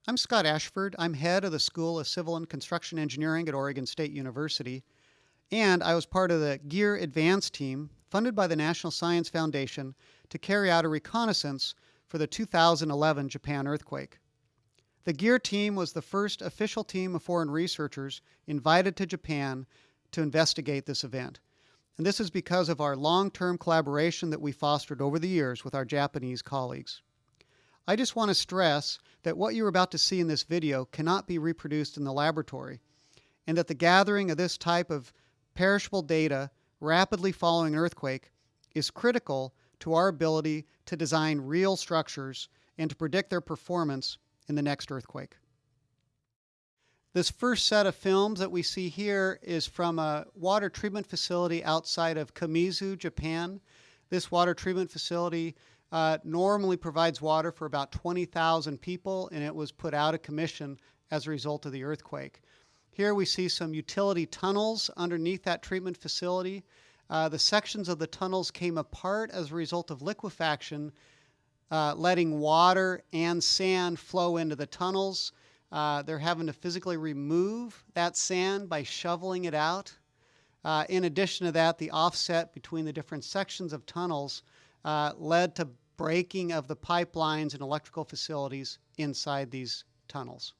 I'm Scott Ashford. I'm head of the School of Civil and Construction Engineering at Oregon State University, and I was part of the GEER Advance team funded by the National Science Foundation to carry out a reconnaissance for the 2011 Japan earthquake. The GEER team was the first official team of foreign researchers invited to Japan to investigate this event. And this is because of our long-term collaboration that we fostered over the years with our Japanese colleagues. I just want to stress that what you're about to see in this video cannot be reproduced in the laboratory, and that the gathering of this type of perishable data rapidly following an earthquake is critical to our ability to design real structures and to predict their performance in the next earthquake. This first set of films that we see here is from a water treatment facility outside of Kamizu, Japan. This water treatment facility normally provides water for about 20,000 people, and it was put out of commission as a result of the earthquake. Here we see some utility tunnels underneath that treatment facility. The sections of the tunnels came apart as a result of liquefaction, letting water and sand flow into the tunnels. They're having to physically remove that sand by shoveling it out. In addition to that, the offset between the different sections of tunnels led to breaking of the pipelines and electrical facilities inside these tunnels.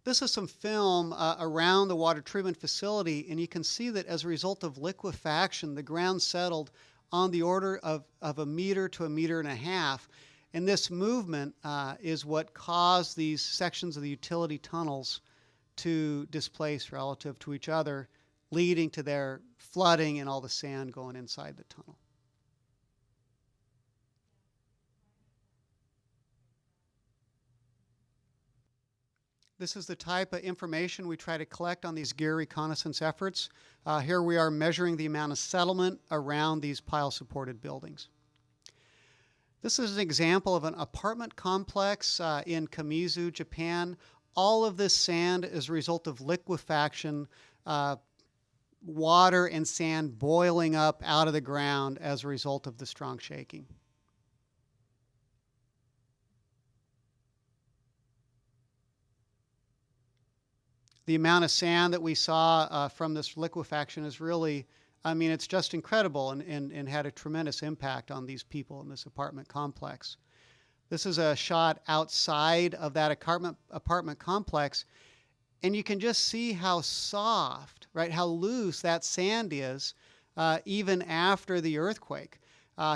This is some film around the water treatment facility, and you can see that as a result of liquefaction, the ground settled on the order of a meter to a meter and a half. And this movement is what caused these sections of the utility tunnels to displace relative to each other, leading to their flooding and all the sand going inside the tunnel. This is the type of information we try to collect on these GEER reconnaissance efforts. Here we are measuring the amount of settlement around these pile-supported buildings. This is an example of an apartment complex in Kamizu, Japan. All of this sand is a result of liquefaction, water and sand boiling up out of the ground as a result of the strong shaking. The amount of sand that we saw from this liquefaction is really, it's just incredible and had a tremendous impact on these people in this apartment complex. This is a shot outside of that apartment complex, and you can just see how soft, right, how loose that sand is even after the earthquake.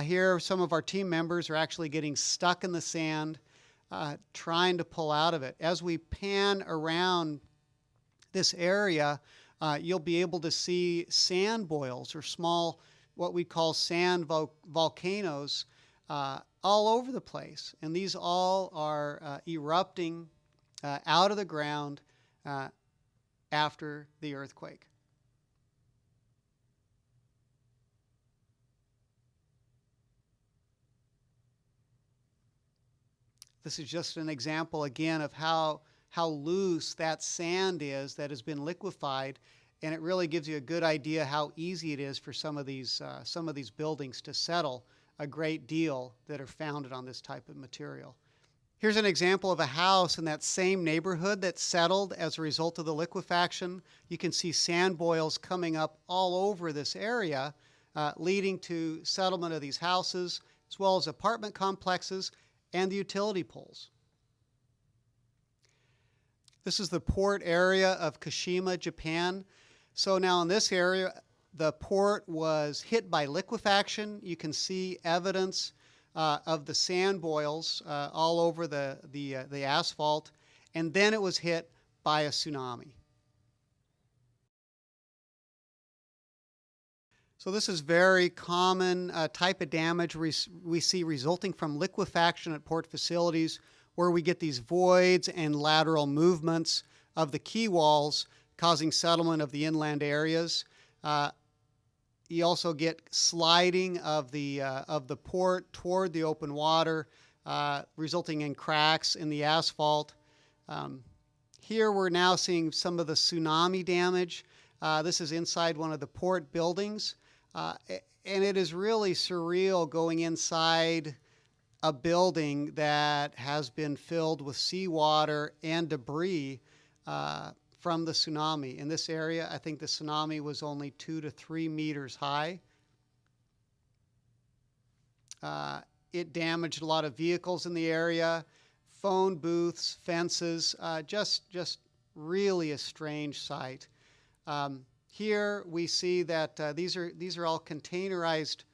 Here, some of our team members are actually getting stuck in the sand, trying to pull out of it. As we pan around this area, you'll be able to see sand boils, or small, what we call sand volcanoes, all over the place. And these all are erupting out of the ground after the earthquake. This is just an example again of how loose that sand is that has been liquefied, and it really gives you a good idea how easy it is for some of these buildings to settle a great deal that are founded on this type of material. Here's an example of a house in that same neighborhood that settled as a result of the liquefaction. You can see sand boils coming up all over this area, leading to settlement of these houses, as well as apartment complexes and the utility poles. This is the port area of Kashima, Japan. So now in this area, the port was hit by liquefaction. You can see evidence of the sand boils all over the asphalt, and then it was hit by a tsunami. So this is very common type of damage we see resulting from liquefaction at port facilities, where we get these voids and lateral movements of the quay walls causing settlement of the inland areas. You also get sliding of the port toward the open water, resulting in cracks in the asphalt. Here we're now seeing some of the tsunami damage. This is inside one of the port buildings, and it is really surreal going inside a building that has been filled with seawater and debris from the tsunami. In this area, I think the tsunami was only 2 to 3 meters high. It damaged a lot of vehicles in the area, phone booths, fences, just really a strange sight. Here we see that these are all containerized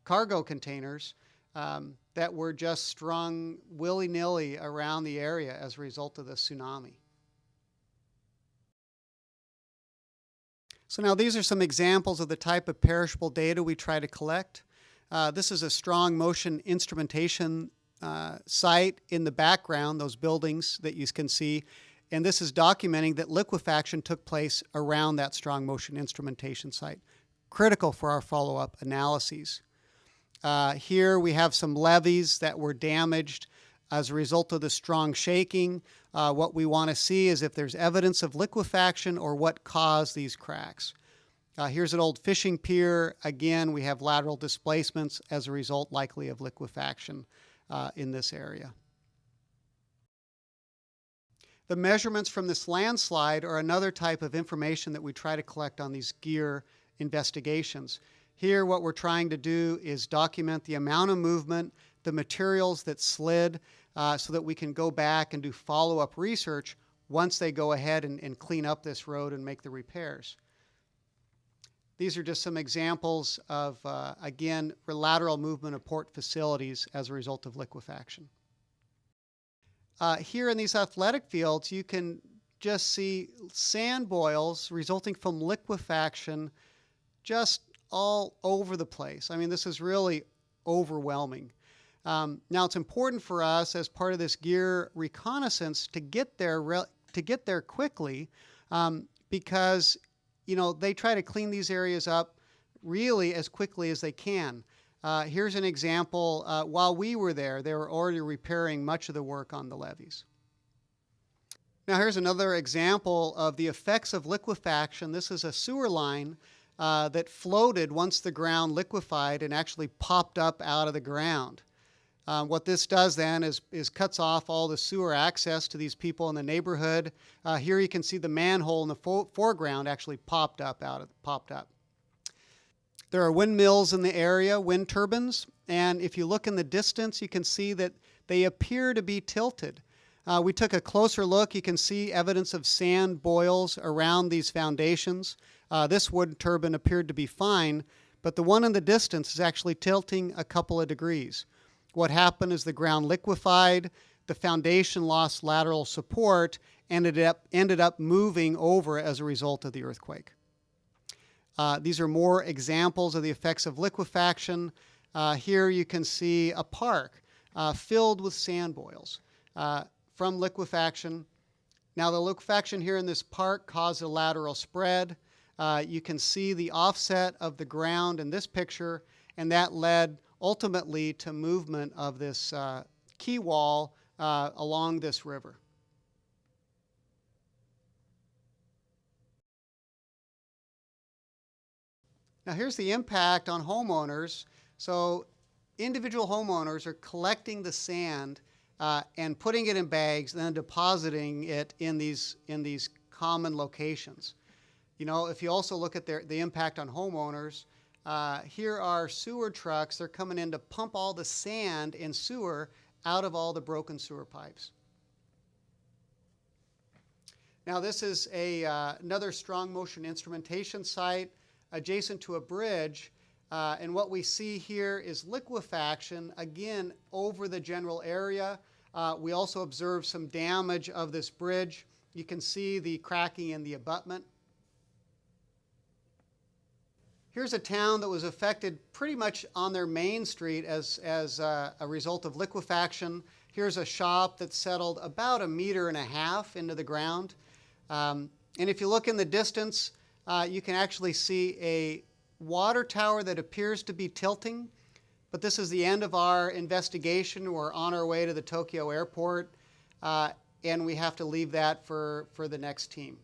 cargo containers that were just strung willy-nilly around the area as a result of the tsunami. So now these are some examples of the type of perishable data we try to collect. This is a strong motion instrumentation site in the background, those buildings that you can see. And this is documenting that liquefaction took place around that strong motion instrumentation site. Critical for our follow-up analyses. Here we have some levees that were damaged as a result of the strong shaking. What we want to see is if there's evidence of liquefaction or what caused these cracks. Here's an old fishing pier. Again, we have lateral displacements as a result likely of liquefaction in this area. The measurements from this landslide are another type of information that we try to collect on these GEER investigations. Here, what we're trying to do is document the amount of movement, the materials that slid, so that we can go back and do follow-up research once they go ahead and clean up this road and make the repairs. These are just some examples of, again, lateral movement of port facilities as a result of liquefaction. Here in these athletic fields, you can just see sand boils resulting from liquefaction just all over the place. I mean, this is really overwhelming. Now, it's important for us as part of this GEER reconnaissance to get there quickly because, you know, they try to clean these areas up really as quickly as they can. Here's an example. While we were there, they were already repairing much of the work on the levees. Now, here's another example of the effects of liquefaction. This is a sewer line that floated once the ground liquefied and actually popped up out of the ground. What this does then is cuts off all the sewer access to these people in the neighborhood. Here you can see the manhole in the foreground actually popped up. There are windmills in the area, wind turbines, and if you look in the distance, you can see that they appear to be tilted. We took a closer look. You can see evidence of sand boils around these foundations. This wind turbine appeared to be fine, but the one in the distance is actually tilting a couple of degrees. What happened is the ground liquefied, the foundation lost lateral support, and it ended up moving over as a result of the earthquake. These are more examples of the effects of liquefaction. Here you can see a park filled with sand boils from liquefaction. Now, the liquefaction here in this park caused a lateral spread. You can see the offset of the ground in this picture, and that led ultimately to movement of this quay wall along this river. Now, here's the impact on homeowners. So individual homeowners are collecting the sand and putting it in bags and then depositing it in these common locations. You know, if you also look at the impact on homeowners, here are sewer trucks. They're coming in to pump all the sand and sewer out of all the broken sewer pipes. Now, this is another strong motion instrumentation site adjacent to a bridge, and what we see here is liquefaction, again, over the general area. We also observe some damage of this bridge. You can see the cracking in the abutment. Here's a town that was affected pretty much on their main street as a result of liquefaction. Here's a shop that settled about 1.5 meters into the ground. And if you look in the distance, you can actually see a water tower that appears to be tilting, but this is the end of our investigation. We're on our way to the Tokyo airport, and we have to leave that for the next team.